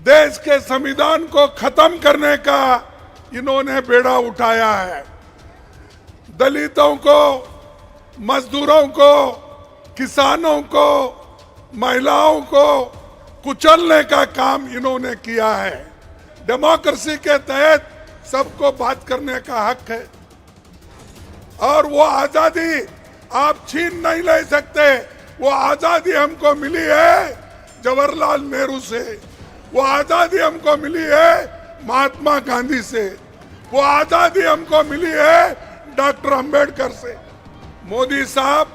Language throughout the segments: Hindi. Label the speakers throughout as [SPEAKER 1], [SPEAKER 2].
[SPEAKER 1] देश के संविधान को खत्म करने का इन्होंने बेड़ा उठाया है। दलितों को, मजदूरों को, किसानों को, महिलाओं को कुचलने का काम इन्होंने किया है। डेमोक्रेसी के तहत सबको बात करने का हक है और वो आजादी आप छीन नहीं ले सकते। वो आजादी हमको मिली है जवाहरलाल नेहरू से, वो आजादी हमको मिली है महात्मा गांधी से, वो आजादी हमको मिली है डॉक्टर अंबेडकर से। मोदी साहब,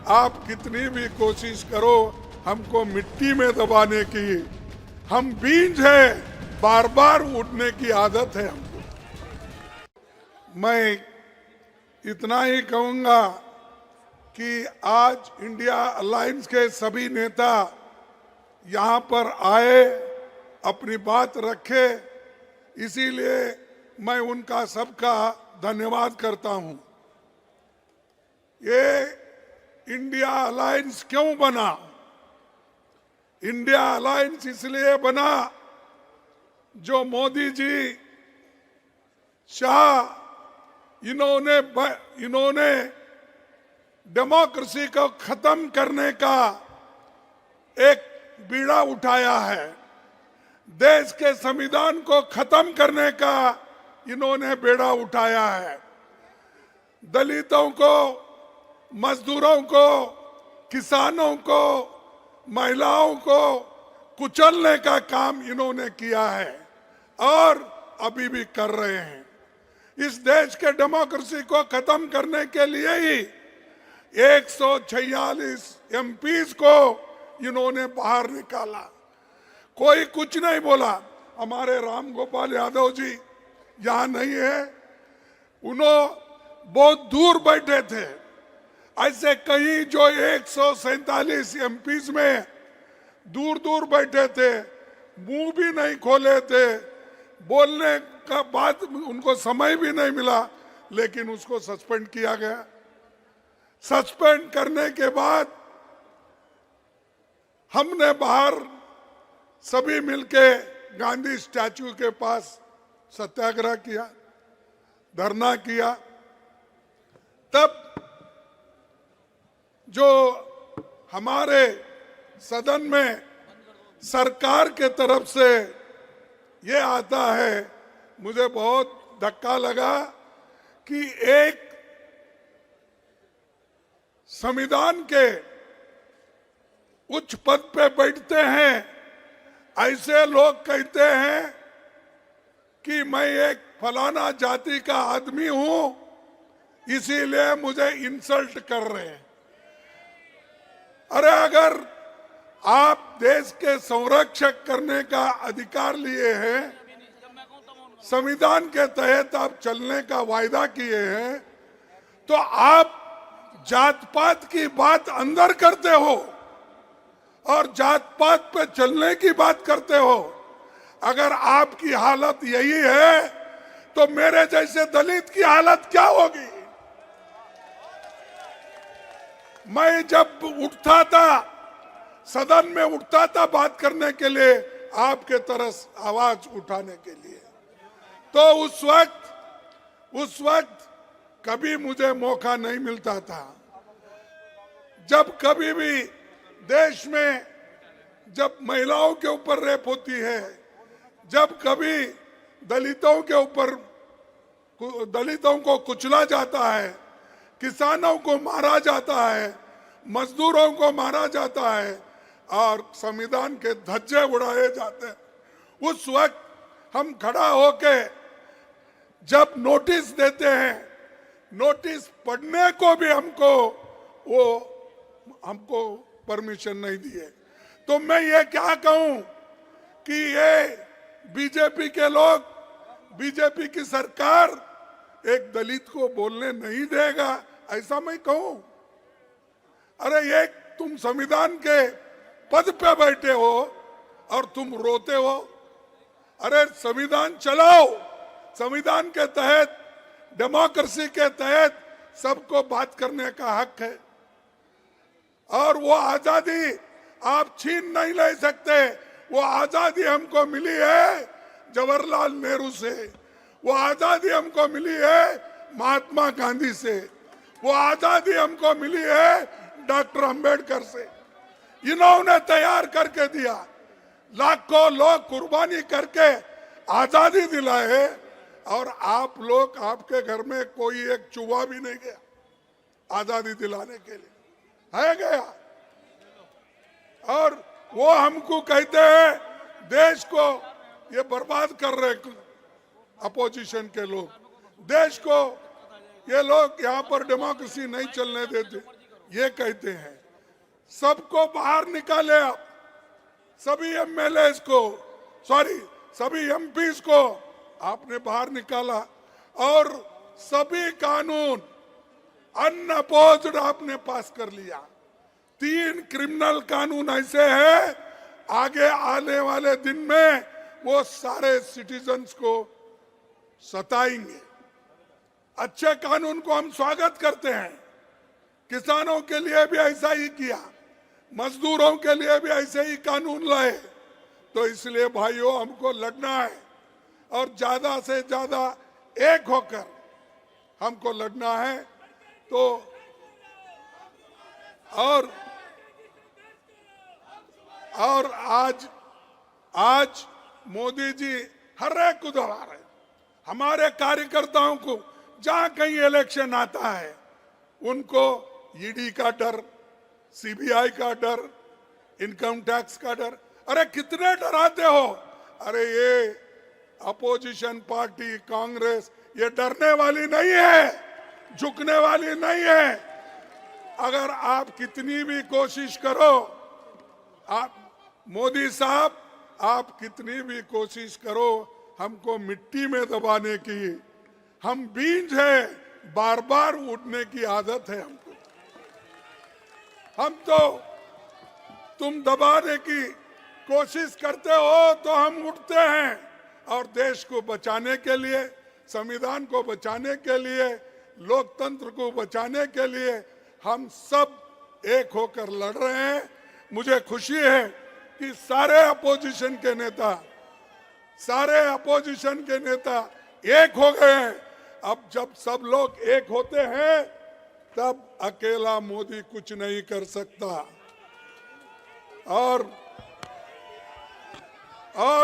[SPEAKER 1] आप कितनी भी कोशिश करो हमको मिट्टी में दबाने की, हम बीज हैं, बार बार उठने की आदत है हमको। मैं इतना ही कहूंगा कि आज इंडिया अलायंस के सभी नेता यहाँ पर आए, अपनी बात रखे, इसीलिए मैं उनका सबका धन्यवाद करता हूं। ये इंडिया अलायंस क्यों बना? इंडिया अलायंस इसलिए बना जो मोदी जी, शाह, इन्होंने डेमोक्रेसी को खत्म करने का एक बीड़ा उठाया है। देश के संविधान को खत्म करने का इन्होंने बेड़ा उठाया है। दलितों को, मजदूरों को, किसानों को, महिलाओं को कुचलने का काम इन्होंने किया है और अभी भी कर रहे हैं। इस देश के डेमोक्रेसी को खत्म करने के लिए ही 146 एमपीज को इन्होंने बाहर निकाला। कोई कुछ नहीं बोला। हमारे राम गोपाल यादव जी यहाँ नहीं है, उन्होंने बहुत दूर बैठे थे। ऐसे कई जो 147 एमपीज में दूर दूर बैठे थे, मुंह भी नहीं खोले थे, बोलने का बात उनको समय भी नहीं मिला, लेकिन उसको सस्पेंड किया गया। सस्पेंड करने के बाद हमने बाहर सभी मिलके गांधी स्टैच्यू के पास सत्याग्रह किया, धरना किया। तब जो हमारे सदन में सरकार के तरफ से ये आता है, मुझे बहुत धक्का लगा कि एक संविधान के उच्च पद पे बैठते हैं ऐसे लोग कहते हैं कि मैं एक फलाना जाति का आदमी हूं, इसीलिए मुझे इंसल्ट कर रहे हैं। अरे अगर आप देश के संरक्षक करने का अधिकार लिए हैं, संविधान के तहत आप चलने का वायदा किए हैं, तो आप जात पात की बात अंदर करते हो और जात पात पे चलने की बात करते हो। अगर आपकी हालत यही है तो मेरे जैसे दलित की हालत क्या होगी? मैं जब उठता था, सदन में उठता था बात करने के लिए, आपके तरह आवाज उठाने के लिए, तो उस वक्त कभी मुझे मौका नहीं मिलता था। जब कभी भी देश में जब महिलाओं के ऊपर रेप होती है, जब कभी दलितों को कुचला जाता है, किसानों को मारा जाता है, मजदूरों को मारा जाता है और संविधान के धज्जे उड़ाए जाते हैं, उस वक्त हम खड़ा होके जब नोटिस देते हैं, नोटिस पढ़ने को भी हमको परमिशन नहीं दिए। तो मैं ये क्या कहूं कि ये बीजेपी के लोग, बीजेपी की सरकार एक दलित को बोलने नहीं देगा, ऐसा मैं कहूं? अरे ये तुम संविधान के पद पे बैठे हो और तुम रोते हो। अरे संविधान चलाओ, संविधान के तहत, डेमोक्रेसी के तहत सबको बात करने का हक है और वो आजादी आप छीन नहीं ले सकते। वो आजादी हमको मिली है जवाहरलाल नेहरू से, वो आजादी हमको मिली है महात्मा गांधी से, वो आजादी हमको मिली है डॉक्टर अंबेडकर से। इन्होंने तैयार करके दिया, लाखों लोग कुर्बानी करके आजादी दिलाए, और आप लोग, आपके घर में कोई एक चूहा भी नहीं गया आजादी दिलाने के लिए, है गया? और वो हमको कहते हैं देश को ये बर्बाद कर रहे अपोजिशन के लोग, देश को ये लोग यहाँ पर डेमोक्रेसी नहीं चलने देते, ये कहते हैं। सबको बाहर निकाले आप, सभी एमएलए को, सॉरी सभी एमपीज को आपने बाहर निकाला, और सभी कानून अनअपोज्ड आपने पास कर लिया। 3 क्रिमिनल कानून ऐसे हैं, आगे आने वाले दिन में वो सारे सिटीजन्स को सताएंगे। अच्छे कानून को हम स्वागत करते हैं, किसानों के लिए भी ऐसा ही किया, मजदूरों के लिए भी ऐसे ही कानून लाए। तो इसलिए भाइयों हमको लड़ना है, और ज्यादा से ज्यादा एक होकर हमको लड़ना है। तो और आज मोदी जी हर एक को दबा रहे, हमारे कार्यकर्ताओं को जहां कहीं इलेक्शन आता है उनको ईडी का डर, सीबीआई का डर, इनकम टैक्स का डर। अरे कितने डराते हो? अरे ये अपोजिशन पार्टी कांग्रेस ये डरने वाली नहीं है, झुकने वाली नहीं है। अगर आप कितनी भी कोशिश करो, आप मोदी साहब आप कितनी भी कोशिश करो हमको मिट्टी में दबाने की, हम बीज है, बार बार उठने की आदत है हमको। हम तो तुम दबाने की कोशिश करते हो तो हम उठते हैं, और देश को बचाने के लिए, संविधान को बचाने के लिए, लोकतंत्र को बचाने के लिए हम सब एक होकर लड़ रहे हैं। मुझे खुशी है कि सारे अपोजिशन के नेता एक हो गए हैं। अब जब सब लोग एक होते हैं तब अकेला मोदी कुछ नहीं कर सकता। और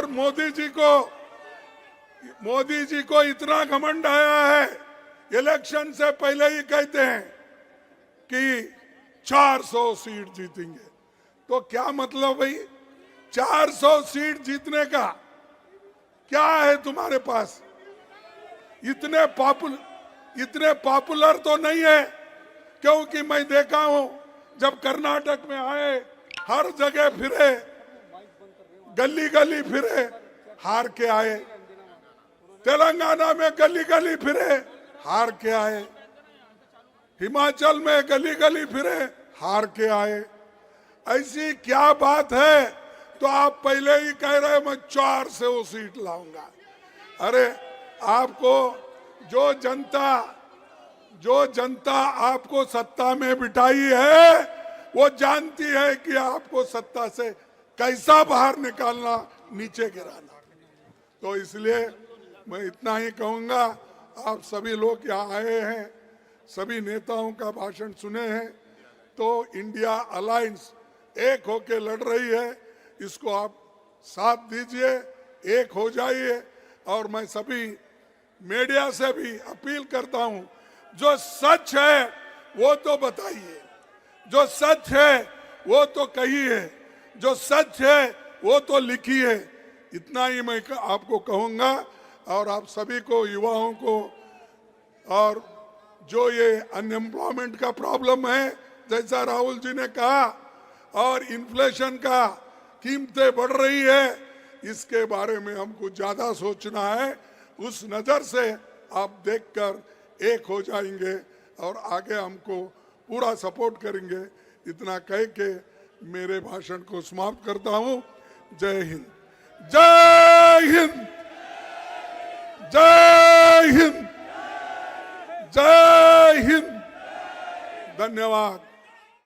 [SPEAKER 1] मोदी जी को इतना घमंड आया है, इलेक्शन से पहले ही कहते हैं कि 400 सीट जीतेंगे। तो क्या मतलब भाई, 400 सीट जीतने का क्या है तुम्हारे पास? इतने पॉपुलर तो नहीं है, क्योंकि मैं देखा हूं जब कर्नाटक में आए हर जगह फिरे, गली गली फिरे, हार के आए। तेलंगाना में गली गली फिरे, हार के आए। हिमाचल में गली गली फिरे, हार के आए। ऐसी क्या बात है? तो आप पहले ही कह रहे मैं 400 सीट लाऊंगा। अरे आपको जो जनता आपको सत्ता में बिठाई है वो जानती है कि आपको सत्ता से कैसा बाहर निकालना, नीचे गिराना। तो इसलिए मैं इतना ही कहूंगा, आप सभी लोग यहाँ आए हैं, सभी नेताओं का भाषण सुने हैं, तो इंडिया अलायंस एक होके लड़ रही है, इसको आप साथ दीजिए, एक हो जाइए। और मैं सभी मीडिया से भी अपील करता हूं, जो सच है वो तो बताइए, जो सच है वो तो कहिए, जो सच है वो तो लिखिए। इतना ही मैं आपको कहूंगा। और आप सभी को, युवाओं को, और जो ये अनएम्प्लॉयमेंट का प्रॉब्लम है, जैसा राहुल जी ने कहा, और इन्फ्लेशन का कीमतें बढ़ रही है, इसके बारे में हमको ज्यादा सोचना है। उस नजर से आप देखकर एक हो जाएंगे और आगे हमको पूरा सपोर्ट करेंगे। इतना कह के मेरे भाषण को समाप्त करता हूं। जय हिंद, जय हिंद, जय हिंद, जय हिंद। धन्यवाद।